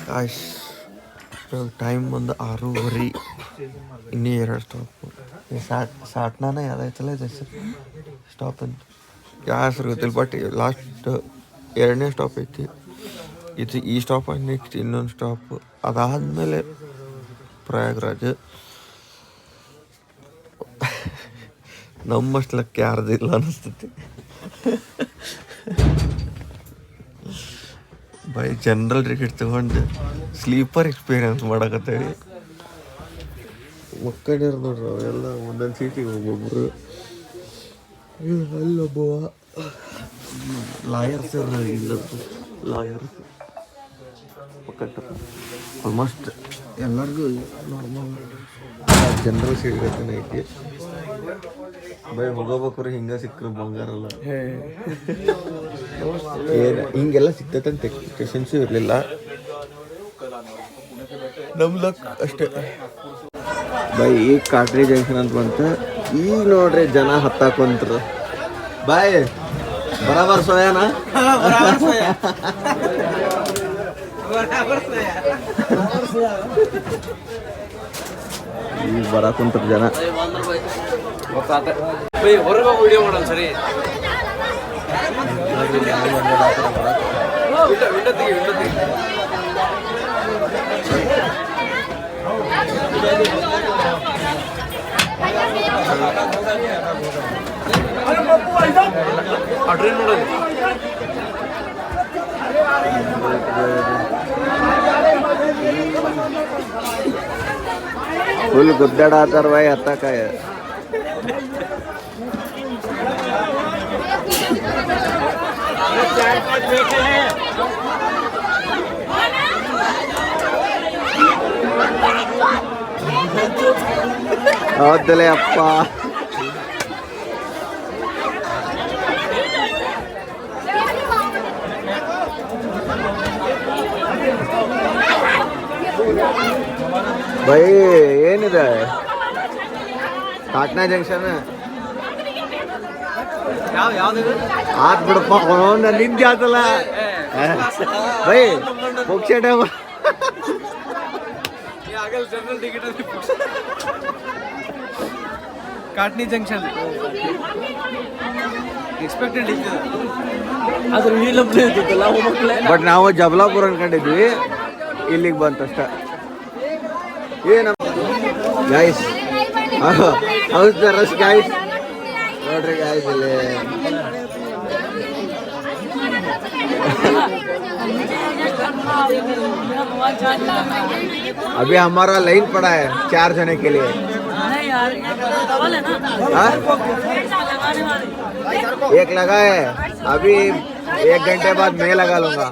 ಕಾಶ್ time ಒಂದು 6:30. ಇನ್ನೂ 2 stop. ಸಾಟ್ನಾನ ಯಾವ್ದಾಯ್ತಲ್ಲ ಇದೆ ಸರ್ ಸ್ಟಾಪ್ ಅಂತ ಯಾವ ಹೆಸರು ಗೊತ್ತಿಲ್ಲ. ಬಟ್ ಲಾಸ್ಟ್ 2ನೇ ಸ್ಟಾಪ್ ಐತಿ ಇದು. ಈ ಸ್ಟಾಪ್ ನೆಕ್ಸ್ಟ್ ಇನ್ನೊಂದು ಸ್ಟಾಪ್, ಅದಾದಮೇಲೆ ಪ್ರಯಾಗ್ರಾಜ್. ನಮ್ಮಷ್ಟು ಲಕ್ಕ ಯಾರ್ದಿಲ್ಲ ಅನ್ನಿಸ್ತೈತಿ. ಬೈ ಜನರಲ್ ಟಿಕೆಟ್ ತಗೊಂಡು ಸ್ಲೀಪರ್ ಎಕ್ಸ್ಪೀರಿಯನ್ಸ್ ಮಾಡಕತ್ತೇವಿ. ಮಕ್ಕಳಿರ್ ನೋಡ್ರಿ ಅವೆಲ್ಲ ಒಂದೊಂದು ಸೀಟಿಗೆ ಒಬ್ಬೊಬ್ರು. ಅಲ್ಲೊಬ್ಬವ ಲಾಯರ್ಸ್ ಇಲ್ಲದ್ದು ಲಾಯರ್ಸ್ ಆಲ್ಮೋಸ್ಟ್ ಎಲ್ಲರಿಗೂ ನಾರ್ಮಲ್ ಜನರಲ್ ಸೀಟ್ ಗತನೇ ಐತಿ. ಬೈ ಹೋಗಬೇಕ್ರೆ ಹಿಂಗೆ ಸಿಕ್ಕರು ಬಂಗಾರಲ್ಲ ಏನು ಹಿಂಗೆಲ್ಲ ಸಿಗ್ತೈತೆ ಅಂತ ಎಕ್ಸ್ಪೆಕ್ಟೇಷನ್ಸು ಇರಲಿಲ್ಲ. ನಮ್ಮ ಲಕ್ ಅಷ್ಟೇ. ಬೈ ಈಗ ಕಾಟ್ರಿ ಜಂಕ್ಷನ್ ಅಂತ ಬಂತು. ಈಗ ನೋಡ್ರಿ ಜನ ಹತ್ತಾಕೊಂತ್ರು. ಬಾಯ್ ಬರಾಬರ್ ಸೋಯಾನ ಈಗ ಬರಾಕೊಂತ್ರ ಜನ. ವಿಡಿಯೋ ಮಾಡೋಣ ಸರಿ. ಟ್ರೈನ್ ನೋಡೋದು ಫುಲ್ ಗುದ್ದಾಡತ್ತಾರ ಬಾಯ್ ಹತ್ತಕಾಯ. ಹೌದಲೇ ಅಪ್ಪ. ಬೈ ಏನಿದೆ ಪಾಟ್ನಾ ಜಂಕ್ಷನ್ ಆತ್ ಬಿಡಪ್ಪ. ನಿಂದೆ ಆತಲ್ಲ ಬೈ ಮುಖ್ಯ ಜನರಲ್ ಟಿಕೆಟ್ ಕಾಟ್ನಿ ಜಂಕ್ಷನ್ ಎಕ್ಸ್ಪೆಕ್ಟೆಡ್ ಇತ್ತು. ಬಟ್ ನಾವು ಜಬಲಾಪುರ ಅನ್ಕೊಂಡಿದ್ವಿ, ಇಲ್ಲಿಗೆ ಬಂತಷ್ಟ. ಏನ guys house the rush guys ನೋಡ್ರಿ ಗೈಸ್ ಇಲ್ಲಿ. अभी हमारा लाइन पड़ा है 4 जने के लिए. एक लगा है, अभी 1 घंटे बाद मैं लगा लूंगा.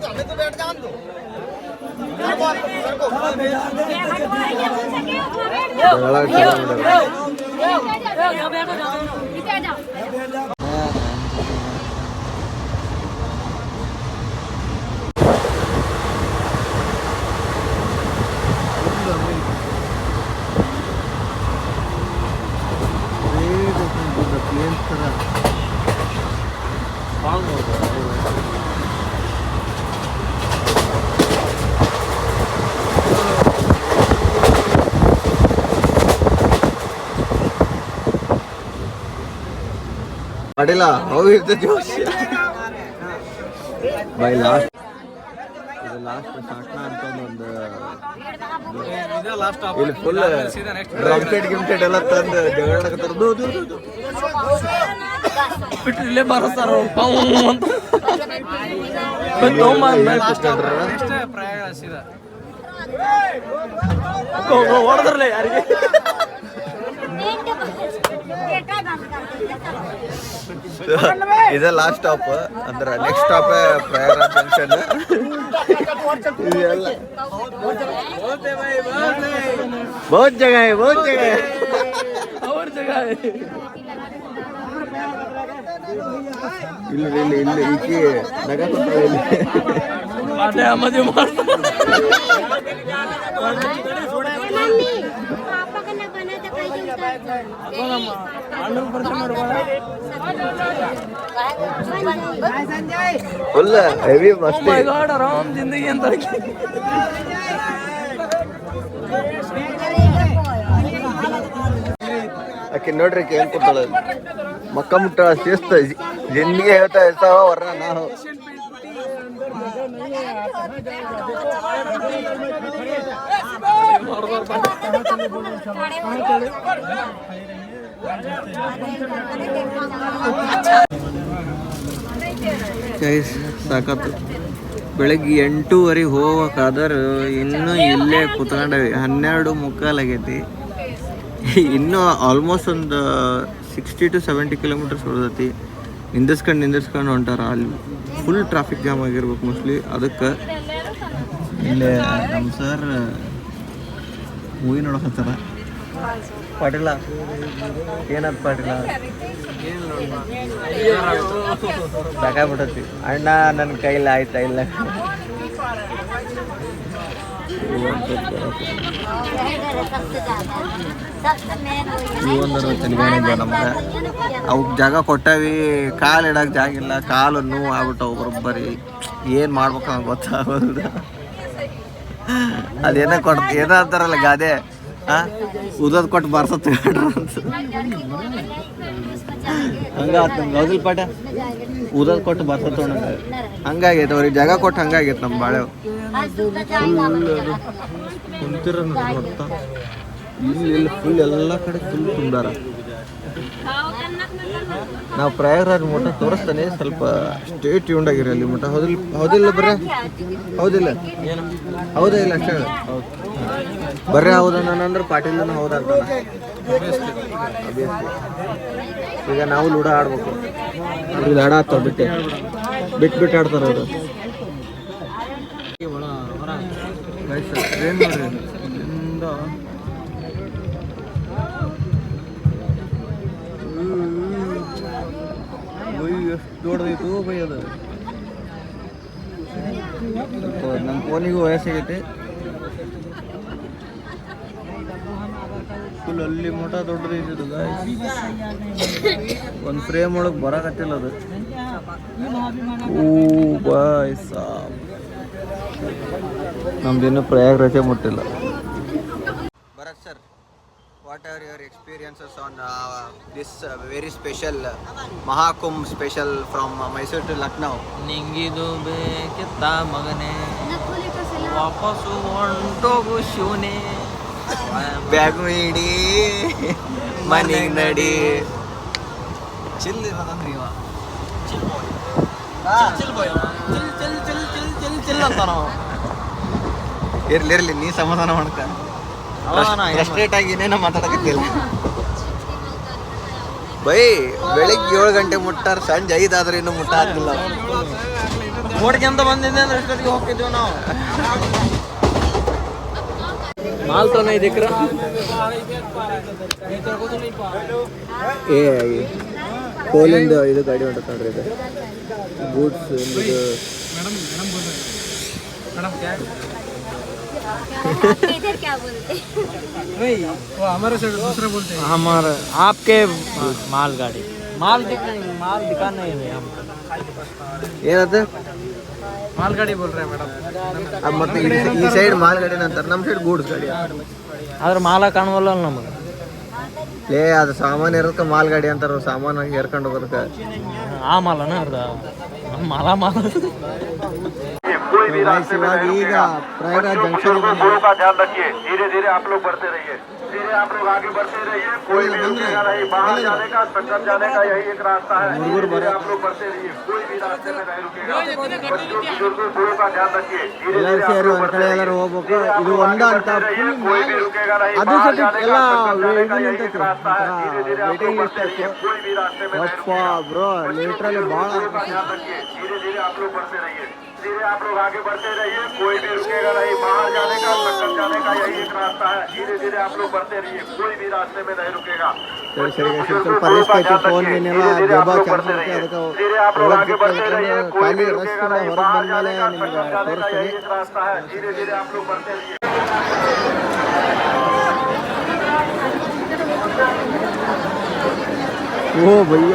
ಅಡಿಲ್ಲ ಅವು ಇರ್ತೈತಿ ಬೈ. ಲಾಸ್ಟ್ ಇದು ಲಾಸ್ಟ್ ಸಾಟ್ನಾ ಅಂತ ಒಂದು ಇಲ್ಲಿ ಫುಲ್ ಡ್ರಮ್ ಸೆಟ್ ಗಿಮ್ ಸೆಟ್ ಎಲ್ಲ ತಂದು ಜಗಳಾಡಕತ್ತಾರ. ಇಲ್ಲೇ ಬರಸ್ತಾರ ಹೊಡೆದ್ರಲ್ಲ ಯಾರಿಗೆ. ಇದೇ ಲಾಸ್ಟ್ ಸ್ಟಾಪ್ ಅಂದ್ರೆ ನೆಕ್ಸ್ಟ್ ಸ್ಟಾಪ್ ಪ್ರಯಾಗ್ರಾಜ್ ಜಂಕ್ಷನ್. बहुत जगह है, बहुत जगह है और जगह है. ಇಲ್ಲಿ ಇಲ್ಲಿ ಇಲ್ಲಿ ಈಕೆ ನಗ ಕೊಡ್ತಾರೆ ಇಲ್ಲಿ. ಅದೇ ಮದುವೆ ಮಾಡ್ತಾರೆ. ಫುಲ್ ಹೆವಿ ಮಸ್ತಿ. ಆರಾಮ್ ಜಿಂದಗಿ ಅಂತ ಆಕೆ ನೋಡ್ರಿ ಏನ್ ಕೊಡ್ತಾಳ ಮಕ್ಕ ಮುಟ್ಟಾಳ ಶಿಸ್ತ ಜಿಂದಿಗೆ ಹೇಳ್ತಾ ಇರ್ತಾವ ವರ್ಣ ನಾವು ಸಾಕತ್ತು ಬೆಳಗ್ಗೆ 8:30 ಹೋಗ್ಬೇಕಾದ್ರೆ ಇನ್ನೂ ಇಲ್ಲೇ ಕುತ್ಕೊಂಡವಿ 12:45 ಆಗೈತಿ ಇನ್ನೂ ಆಲ್ಮೋಸ್ಟ್ ಒಂದು 60 to 70 ಕಿಲೋಮೀಟರ್ಸ್ ಹೊಡೆದೈತಿ ನಿಂದಿರ್ಸ್ಕೊಂಡು ಹೊಂಟಾರ ಅಲ್ಲಿ ಫುಲ್ ಟ್ರಾಫಿಕ್ ಜಾಮ್ ಆಗಿರ್ಬೇಕು ಮೋಸ್ಟ್ಲಿ ಅದಕ್ಕೆ ಇಲ್ಲೇ ನಮ್ಮ ಸರ್ ಮೂವಿ ನೋಡಕತ್ತಾರ ಪಾಟೀಲ ಏನದು ಪಾಟೀಲ ಸಾಕಾಗ್ಬಿಟ್ಟತಿ ಅಣ್ಣ ನನ್ನ ಕೈಲಿ ಆಯ್ತಾ ಇಲ್ಲ ನಮ್ಗೆ ಅವಕ್ಕೆ ಜಾಗ ಕೊಟ್ಟವಿ ಕಾಲು ಇಡಕ್ಕೆ ಜಾಗ ಇಲ್ಲ ಕಾಲು ನೋವು ಆಗ್ಬಿಟ್ಟು ಒಬ್ಬರೊಬ್ಬರಿ ಏನು ಮಾಡ್ಬೇಕು ಅಂತ ಗೊತ್ತಾಗೋದು ಅದೇನೋ ಏನೋ ಅಂತಾರಲ್ಲ ಗಾದೆ ಉದೋದ್ ಕೊಟ್ಟು ಬರ್ಸತ್ ಅಂತ ಹಂಗಾತ್ ನಮ್ಗೆ ಹೌದಿಲ್ ಪಾಠ ಉದೋದ್ ಕೊಟ್ಟು ಬರ್ಸತ್ ಹಂಗಾಗೈತೆ ಅವ್ರಿಗೆ ಜಾಗ ಕೊಟ್ಟು ಹಂಗಾಗೈತೆ ನಮ್ಮ ಬಾಳೆ ಕುಂತಿರ ಗೊತ್ತ ಇಲ್ಲಿ ಫುಲ್ ಎಲ್ಲ ಕಡೆ ಫುಲ್ ತುಂಬ್ಯಾರ ನಾವು ಪ್ರಯಾಗರಾಜ್ ಮಠ ತೋರಿಸ್ತಾನೆ ಸ್ವಲ್ಪ ಸ್ಟೇ ಟ್ಯೂನ್ಡ್ ಆಗಿರಿ ಅಲ್ಲಿ ಮಠ ಹೌದಿಲ್ಲ ಬರ್ರಿ ಹೌದಿಲ್ಲ ಹೌದಾ ಇಲ್ಲ ಅಷ್ಟೇ ಬರ್ರಿ ಹೌದನ್ನಂದ್ರೆ ಪಾಟೀಲ್ ಹೌದಂತಾನ ಈಗ ನಾವು ಲೂಡ ಆಡ್ಬೇಕು ಅವ್ರಿಗೆ ಆಡ ಆಗ್ತಾವ ಬಿಟ್ಟು ಆಡ್ತಾರ ಅವರು ಟ್ರೈನ್ ನೋಡ್ರಿ ಇಲ್ಲಿಂದ ಎಷ್ಟು ದೊಡ್ಡದೈತು ಬೈ ಅದು ನಮ್ಮ ಫೋನಿಗೂ ವಯಸ್ಸಾಗೈತೆ ಫುಲ್ ಅಲ್ಲಿ ಮಠ ದೊಡ್ಡದೈತಿದು ಒಂದು ಫ್ರೇಮ್ ಒಳಗೆ ಬರಕತ್ತಿಲ್ಲ ಅದು ಓ ಬಾಯ್ ಸಾಬ್ ನಮ್ದಿನ್ನೂ ಪ್ರಯಾಗರಾಜೇ ಮುಟ್ಟಿಲ್ಲ Bharat sir what are your experiences on this very special Mahakumbh special from Mysuru to Lucknow ನಿಂಗಿದು ಬೇಕಿತ್ತ ಮಗನೇ ವಾಪಸ್ಸು ಹೊಂಟೋಗು ಶಿವನೇ ಬ್ಯಾಗು ಇಡಿ ಮನೆಗೆ ನಡಿ ಚಿಲ್ ಇರ್ಲಿ ನೀ ಸಮಾಧಾನ ಮಾಡ್ಕ ಫ್ರಸ್ಟ್ರೇಟ್ ಆಗಿ ಏನೇನೋ ಮಾತಾಡಕತ್ತಿಲ್ಲ ಬೈ ಬೆಳಿಗ್ಗೆ 7 ಗಂಟೆ ಮುಟ್ಟಾರ ಸಂಜೆ 5 ಆದ್ರೆ ಇನ್ನೂ ಮುಟ್ಟ ಆಗ್ತಿಲ್ಲ ನೋಡ್ಕೆ ಅಂತ ಬಂದಿದ್ದೆ ಅಂದ್ರೆ ಎಷ್ಟೊತ್ತಿಗೆ ಹೋಗ್ತಿದ್ವಿ ನಾವು ಮಾಲ್ तो नहीं दिख रहा ಏ ಕೋಲಿಂದ ಇದು ಗಾಡಿ ಹೊಂಟತ್ರಿ ಇದು ಗೂಡ್ಸ್ ಇದು इधर क्या बोलते नहीं वो हमारे से दूसरा बोलते हैं हमारा आपके मालगाड़ी माल दिखाना ही नहीं हम ಏನದು मालगाड़ी बोल रहे हैं मैडम ಮತ್ತೆ ಈ ಸೈಡ್ ಮಾಲ್ ಗಾಡಿ ಅಂತಾರೆ ನಮ್ಮ ಸೈಡ್ ಗೂಡ್ಸ್ ಗಾಡಿ ಆದ್ರೆ ಮಾಲ ಕಾಣವಲ್ಲ ನಮಗೆ ಅದು ಸಾಮಾನು ಇರೋದಕ್ಕೆ ಮಾಲ್ ಗಾಡಿ ಅಂತಾರ ಸಾಮಾನು ಹೇರ್ಕೊಂಡು ಹೋಗೋದಕ್ಕೆ ಆ ಮಾಲನ ಅರ್ಧ ನಮ್ಮ ಮಾಲ ಈಗ ಪ್ರಯಾಗರಾಜ್ ಜಂಕ್ಷನ್ का ध्यान रखिए धीरे धीरे आप लोग बढ़ते रहिए धीरे आप लोग आगे बढ़ते रहिए कोई भी रुकेगा नहीं बाहर जाने का संगम जाने का यही एक रास्ता है धीरे धीरे आप लोग बढ़ते रहिए कोई भी रास्ते में नहीं रुकेगा बच्चों बुजुर्गों बूढ़ों का ध्यान रखिए धीरे धीरे आप लोग बढ़ते रहिए ಹೋಗ್ಬೇಕು ಇದು ಒಂದ ಅಂತ कोई भी रुकेगा नहीं ಅದು बाहर ಸತಿ जाने ಎಲ್ಲ का संगम जाने का यही ವೇಟಿಂಗ್ एक रास्ता है धीरे धीरे आप लोग बढ़ते रहिए कोई भी रास्ते में नहीं ಅಪ್ಪ रुकेगा ಬ್ರೋ ಲಿಟ್ರಲಿ ಭಾಳ का ध्यान रखिए धीरे धीरे आप लोग बढ़ते रहिए धीरे आप लोग आगे बढ़ते रहिए कोई भी रुकेगा नहीं बाहर जाने का संगम जाने का यही एक रास्ता है धीरे धीरे आप लोग बढ़ते रहिए कोई भी रास्ते में नहीं रुकेगा ಸರಿ ಸ್ವಲ್ಪ ರಿಸ್ಕ್ ಐತಿ ಫೋನ್ ಏನೆಲ್ಲ ಜಬ ಚಾನ್ಸ್ ಐತಿ ಅದಕ್ಕೆ धीरे आप लोग आगे बढ़ते रहिए कोई ಖಾಲಿ भी ರಸ್ತೆ रुकेगा नहीं ಹೊರಗೆ बाहर ಬಂದ್ಮೇಲೆ जाने का ನಿಮ್ಗೆ संगम जाने का ತೋರಿಸ್ತೀನಿ यही एक रास्ता है धीरे धीरे आप लोग बढ़ते रहिए ಓ ಭಯ್ಯ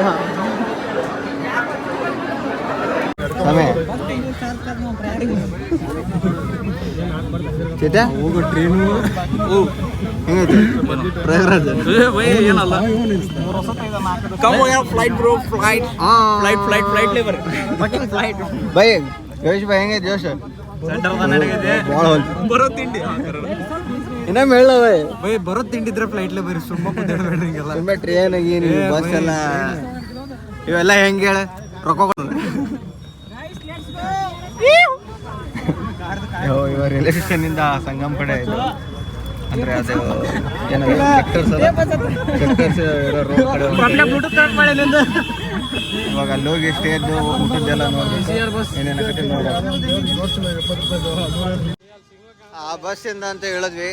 समय ಚೇತ್ಯ ಹೋಗೋ ಟ್ರೈನು ಹೆಂಗೈತಿ ಪ್ರಯಾಗರಾಜ ಏನಲ್ಲ flight bro flight flight labour flight ಬೈ ಯೋಶ್ ಬೈ ಹೆಂಗೈತಿ ಜೋಶ್ ಭಾಳ ಬರೋ ತಿಂಡಿ ಇನ್ನೊಮ್ಮೆ ಹೇಳವೆ ಬೈ ಬರೋ ತಿಂಡಿದ್ರೆ ಫ್ಲೈಟ್ಲೇ ಬರೀ ಸುಮ್ಮ ಕುಂದಿರ್ಬೇಡ್ರಿ ಹಿಂಗೆಲ್ಲ ಸುಮ್ಮನೆ ಟ್ರೈನ್ ಆಗೀನಿ ಬಸ್ ಎಲ್ಲ ಇವೆಲ್ಲ ಹೆಂಗೆ ಹೇಳ ರೊಕ್ಕ ಇವ ರೈಲ್ವೆ ಸ್ಟೇಷನ್ನಿಂದ ಸಂಗಮ್ ಕಡೆ ಇದು ಅಂದರೆ ಅದು ಏನದು ಸೆಕ್ಟರ್ಸ್ ಇರೋ ರೋಡ್ ಕಡೆ ಇವಾಗ ಅಲ್ಲಿ ಹೋಗಿ ಸ್ಟೇಜ್ ಊಟದ್ದೆಲ್ಲ ನೋಡ್ಬೇಕು ಏನೇನಾಗತ್ತೆ ಆ ಬಸ್ಸಿಂದ ಅಂತ ಹೇಳಿದ್ವಿ.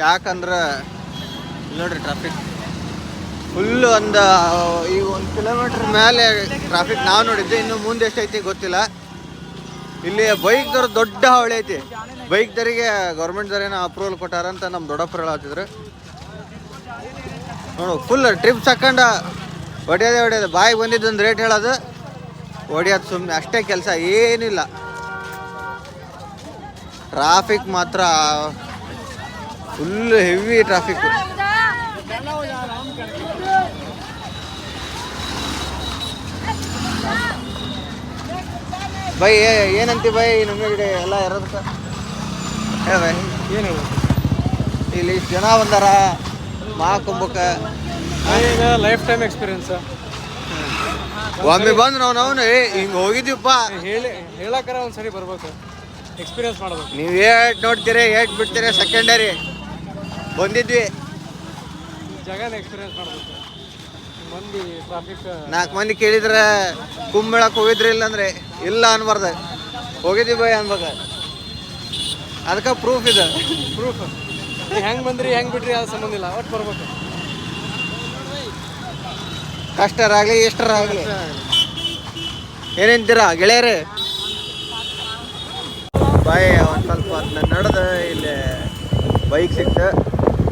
ಯಾಕಂದ್ರೆ ನೋಡ್ರಿ ಟ್ರಾಫಿಕ್ ಫುಲ್ಲು ಈಗ 1 ಕಿಲೋಮೀಟ್ರ್ ಮೇಲೆ ಟ್ರಾಫಿಕ್ ನಾವು ನೋಡಿದ್ದೆ. ಇನ್ನು ಮುಂದೆ ಎಷ್ಟೈತಿ ಗೊತ್ತಿಲ್ಲ. ಇಲ್ಲಿ ಬೈಕ್ದವ್ರು ದೊಡ್ಡ ಹಾವಳಿ ಐತಿ. ಬೈಕ್ದವರಿಗೆ ಗೌರ್ಮೆಂಟ್ದವ್ರೇನೋ ಅಪ್ರೂವಲ್ ಕೊಟ್ಟಾರಂತ ನಮ್ಮ ದೊಡ್ಡಪ್ಪರು ಹೇಳತ್ತಿದ್ರು. ನೋಡು ಫುಲ್ ಟ್ರಿಪ್ಸ್ ಹಾಕೊಂಡು ಹೊಡೆಯೋದು ಬಾಯಿ ಬಂದಿದ್ದೊಂದು ರೇಟ್ ಹೇಳೋದು ಹೊಡಿಯೋದು ಸುಮ್ಮನೆ ಅಷ್ಟೇ ಕೆಲಸ, ಏನಿಲ್ಲ. ಟ್ರಾಫಿಕ್ ಮಾತ್ರ ಫುಲ್ ಹೆವಿ ಟ್ರಾಫಿಕ್. ಬೈ ಏನಂತಿ ಬೈ ನಮ್ಮ ಕಡೆ ಎಲ್ಲ ಇರೋದಕ್ಕೆ ಹೇಳ ಬೈ ಏನು ಇಲ್ಲಿ ಇಷ್ಟು ಜನ ಬಂದಾರ ಮಹಾಕುಂಭಕ್ಕೆ. ಈಗ ಲೈಫ್ ಟೈಮ್ ಎಕ್ಸ್ಪೀರಿಯನ್ಸ್. ಒಮ್ಮೆ ಬಂದು ನಾವು ಹಿಂಗೆ ಹೋಗಿದ್ದೀವಪ್ಪ ಹೇಳಕ್ಕಾರ ಒಂದ್ಸರಿ ಬರ್ಬೇಕು, ಎಕ್ಸ್ಪೀರಿಯನ್ಸ್ ಮಾಡ್ಬೇಕು. ನೀವು ಏಟ್ ನೋಡ್ತೀರಿ ಏಟ್ ಬಿಡ್ತೀರಿ ಸೆಕೆಂಡರಿ. ಬಂದಿದ್ವಿ ಜಾಗನ ಎಕ್ಸ್ಪೀರಿಯನ್ಸ್ ಮಾಡ್ಬೇಕು. ಮಂದಿ ಟ್ರಾಫಿಕ್ 4 ಮಂದಿ ಕೇಳಿದ್ರೆ ಕುಂಭಮೇಳಕ್ಕೆ ಹೋಗಿದ್ರಿ ಇಲ್ಲಂದ್ರೆ ಇಲ್ಲ ಅನ್ಬಾರ್ದು, ಹೋಗಿದ್ದೀವಿ ಬೈ ಅನ್ಬೇಕು. ಅದಕ್ಕೆ ಪ್ರೂಫ್ ಇದೆ. ಪ್ರೂಫ್ ಹೆಂಗೆ ಬಂದ್ರಿ ಹೆಂಗೆ ಬಿಟ್ರಿ ಅದು ಸಂಬಂಧ ಇಲ್ಲ, ಒಟ್ಟು ಬರ್ಬೇಕು. ಕಷ್ಟರಾಗಲಿ ಎಷ್ಟರಾಗಲಿ. ಏನೇಂತೀರಾ ಗೆಳೆಯರೇ? ಬಾಯ್ ಒಂದು ಸ್ವಲ್ಪ ಅದನ್ನ ನಡೆದು ಇಲ್ಲಿ ಬೈಕ್ ಸಿಕ್ತು.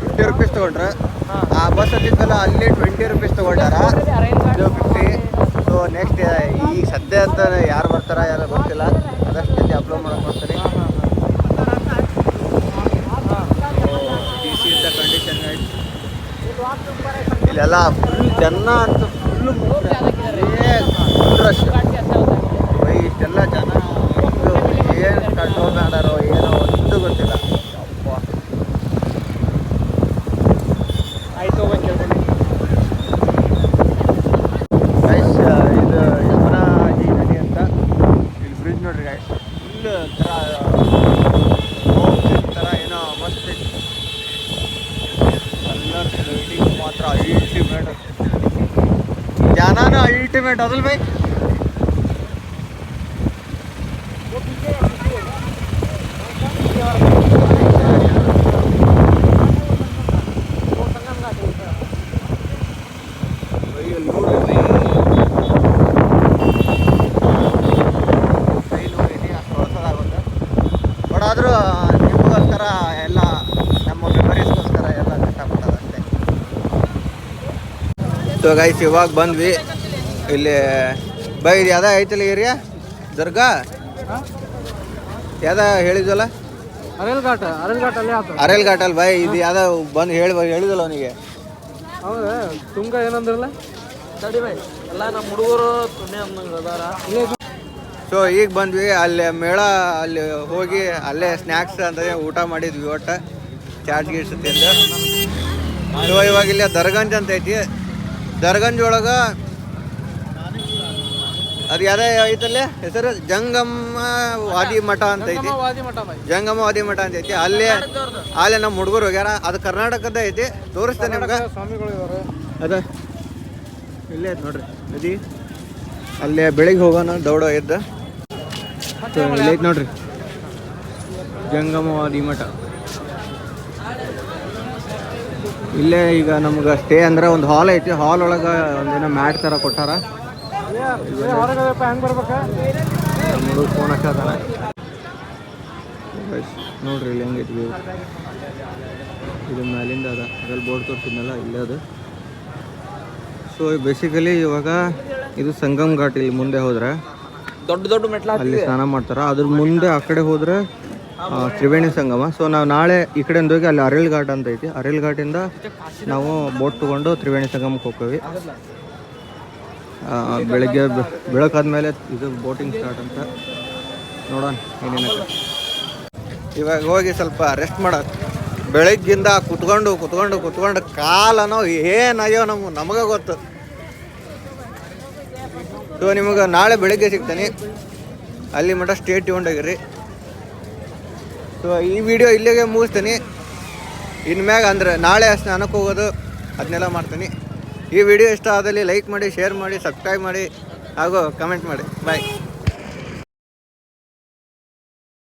50 ರೂಪೀಸ್ ತೊಗೊಂಡ್ರೆ. ಆ ಬಸ್ ಹತ್ತಿದ್ದಲ್ಲ ಅಲ್ಲಿ 20 ರೂಪೀಸ್ ತೊಗೊಂಡಾರ, ಇದು 50. ಸೊ ನೆಕ್ಸ್ಟ್ ಈಗ ಸದ್ಯ ಅಂತ ಯಾರು ಬರ್ತಾರ ಯಾರು ಗೊತ್ತಿಲ್ಲ, ಅದಷ್ಟು ಜೊತೆ ಅಪ್ಲೋಡ್ ಮಾಡ್ಕೊಡ್ತೀನಿ. This is the condition. ಇಲ್ಲೆಲ್ಲ ಫುಲ್ ಜನ ಅಂತ ಫುಲ್ ರಶ್. ಬೈ ಇಷ್ಟೆಲ್ಲ ಜನ ಏನು ಕಂಟ್ರೋಲ್ ಮಾಡಾರೋ ಏನೋ ಒಂದು ಗೊತ್ತಿಲ್ಲ. ಆಯ್ತು ಗೈಸ್ ಇದು ಯಮುನಾ ಜಿ ನದಿ ಅಂತ ಇಲ್ಲಿ ಬ್ರಿಡ್ಜ್ ನೋಡ್ರಿ ಗೈಸ್. ಫುಲ್ ಥರ ಏನೋ ಮಸ್ತ್ ಐತಿ. ಲೈಟಿಂಗ್ ಮಾತ್ರ ಅಲ್ಟಿಮೇಟ್, ಜನನೂ ಅಲ್ಟಿಮೇಟ್ ಅದಲ್ ಬೈ. ಬಟ್ ಆದರೂ ನಿಮಗೋಸ್ಕರ ಎಲ್ಲ ನಮ್ಮ ಮೆಮರೀಸ್ಗೋಸ್ಕರ ಎಲ್ಲ ಕಷ್ಟಪಟ್ಟದಷ್ಟೇ. ಸೊ ಗೈಸ್ ಇವಾಗ ಬಂದ್ವಿ ಇಲ್ಲಿ. ಬೈ ಇದು ಯಾವ್ದು ಐತಲ್ಲ ಏರಿಯಾ ದರ್ಗಾ ಯಾವ್ದ ಹೇಳಿದ್ವಲ್ಲ, ಅರೇಲ್ ಘಾಟ್ ಅಲ್ಲೇ ಆತ. ಅರೇಲ್ ಘಾಟಲ್ಲಿ ಬೈ ಇದು ಯಾವ್ದು ಬಂದು ಹೇಳಿದಲ್ಲ ಅವನಿಗೆ. ಹೌದಾ ತುಂಗ ಏನಂದ್ರಲ್ಲ ತಡಿ ಬೈ, ಎಲ್ಲ ನಮ್ಮ ಹುಡುಗರು ತುಣೆ ಅನ್ನಂಗೆ ಅದಾರ. ಸೊ ಈಗ ಬಂದ್ವಿ ಅಲ್ಲಿ ಮೇಳ, ಅಲ್ಲಿ ಹೋಗಿ ಅಲ್ಲೇ ಸ್ನ್ಯಾಕ್ಸ್ ಅಂತ ಊಟ ಮಾಡಿದ್ವಿ. ಒಟ್ಟು ಚಾಟ್ ಗೀಟ್ಸ್ ತಿಂದು. ಸೊ ಇವಾಗ ಇಲ್ಲಿ ದರ್ಗಂಜ್ ಅಂತ ಐತಿ. ದರ್ಗಂಜ್ ಒಳಗೆ ಅದು ಯಾವ್ದೇ ಐತಲ್ಲೇ ಹೆಸರು ಜಂಗಮ ವಾದಿ ಮಠ ಅಂತ ಐತಿ. ಜಂಗಮ ವಾದಿ ಮಠ ಅಂತ ಐತಿ. ಅಲ್ಲೇ ನಮ್ಮ ಹುಡುಗರು ಹೋಗ್ಯಾರ. ಅದು ಕರ್ನಾಟಕದ ಐತಿ, ತೋರಿಸ್ತೇನೆ ನಿಮ್ಗೆ. ಸ್ವಾಮಿಗಳು ಅದ ಇಲ್ಲೇ ಐತೆ ನೋಡ್ರಿ ನದಿ. ಅಲ್ಲೇ ಬೆಳಿಗ್ಗೆ ಹೋಗೋಣ ದೌಡ ಎದ್ದ. ಇಲ್ಲೇ ಐತೆ ನೋಡ್ರಿ ಜಂಗಮವಾದಿ ಮಠ. ಇಲ್ಲೇ ಈಗ ನಮ್ಗೆ ಸ್ಟೇ ಅಂದ್ರೆ ಒಂದು ಹಾಲ್ ಐತಿ. ಹಾಲ್ ಒಳಗೆ ಒಂದಿನ ಮ್ಯಾಟ್ ಥರ ಕೊಟ್ಟಾರ. ಹೆಂಗ್ ಬರ್ಬೇಕಾ ಹುಡುಗ ಫೋನ್ ಹಾಕತಾನ ನೋಡ್ರಿ ಇಲ್ಲಿ ಹೆಂಗೈತಿ ವ್ಯೂ. ಇದು ಮ್ಯಾಲಿಂದ ಅದ, ಅದ್ರಲ್ಲಿ ಬೋರ್ಡ್ ತೋರಿಸಿದ್ನಲ್ಲ ಇಲ್ಲೇ ಅದು. ಸೊ ಬೇಸಿಕಲಿ ಇವಾಗ ಇದು ಸಂಗಮ್ ಘಾಟ್. ಇಲ್ಲಿ ಮುಂದೆ ಹೋದ್ರೆ ದೊಡ್ಡ ಮೆಟ್ಲ ಅಲ್ಲಿ ಸ್ನಾನ ಮಾಡ್ತಾರ. ಅದ್ರ ಮುಂದೆ ಆ ಕಡೆ ಹೋದ್ರೆ ತ್ರಿವೇಣಿ ಸಂಗಮ. ಸೊ ನಾವು ನಾಳೆ ಈ ಕಡೆಯಿಂದ ಹೋಗಿ ಅಲ್ಲಿ ಅರೇಲ್ ಘಾಟ್ ಅಂತ ಐತಿ, ಅರೇಲ್ ಘಾಟಿಂದ ನಾವು ಬೋಟ್ ತೊಗೊಂಡು ತ್ರಿವೇಣಿ ಸಂಗಮಕ್ಕೆ ಹೋಗ್ತೀವಿ. ಬೆಳಗ್ಗೆ ಬೆಳಕಾದ್ಮೇಲೆ ಇದು ಬೋಟಿಂಗ್ ಸ್ಟಾರ್ಟ್ ಅಂತ ನೋಡೋಣ ಏನೇನು. ಇವಾಗ ಹೋಗಿ ಸ್ವಲ್ಪ ರೆಸ್ಟ್ ಮಾಡೋದು. ಬೆಳಗ್ಗಿಂದ ಕುತ್ಕೊಂಡು ಕಾಲನೋ ಏನಾಗ್ಯೋ ನಮಗೆ ಗೊತ್ತು. ಸೊ ನಿಮಗೆ ನಾಳೆ ಬೆಳಗ್ಗೆ ಸಿಗ್ತಾನೆ, ಅಲ್ಲಿ ಮಟ್ಟ ಸ್ಟೇ ಟ್ಯೂನ್ಡ್ ಆಗಿರಿ. ಸೊ ಈ ವಿಡಿಯೋ ಇಲ್ಲಿಗೆ ಮುಗಿಸ್ತೀನಿ. ಇನ್ಮ್ಯಾಗ ಅಂದರೆ ನಾಳೆ ಸ್ನಾನಕ್ಕೆ ಹೋಗೋದು ಅದನ್ನೆಲ್ಲ ಮಾಡ್ತೀನಿ. ಈ ವಿಡಿಯೋ ಇಷ್ಟ ಆದಲ್ಲಿ ಲೈಕ್ ಮಾಡಿ, ಶೇರ್ ಮಾಡಿ, ಸಬ್ಸ್ಕ್ರೈಬ್ ಮಾಡಿ ಹಾಗೂ ಕಮೆಂಟ್ ಮಾಡಿ. ಬಾಯ್.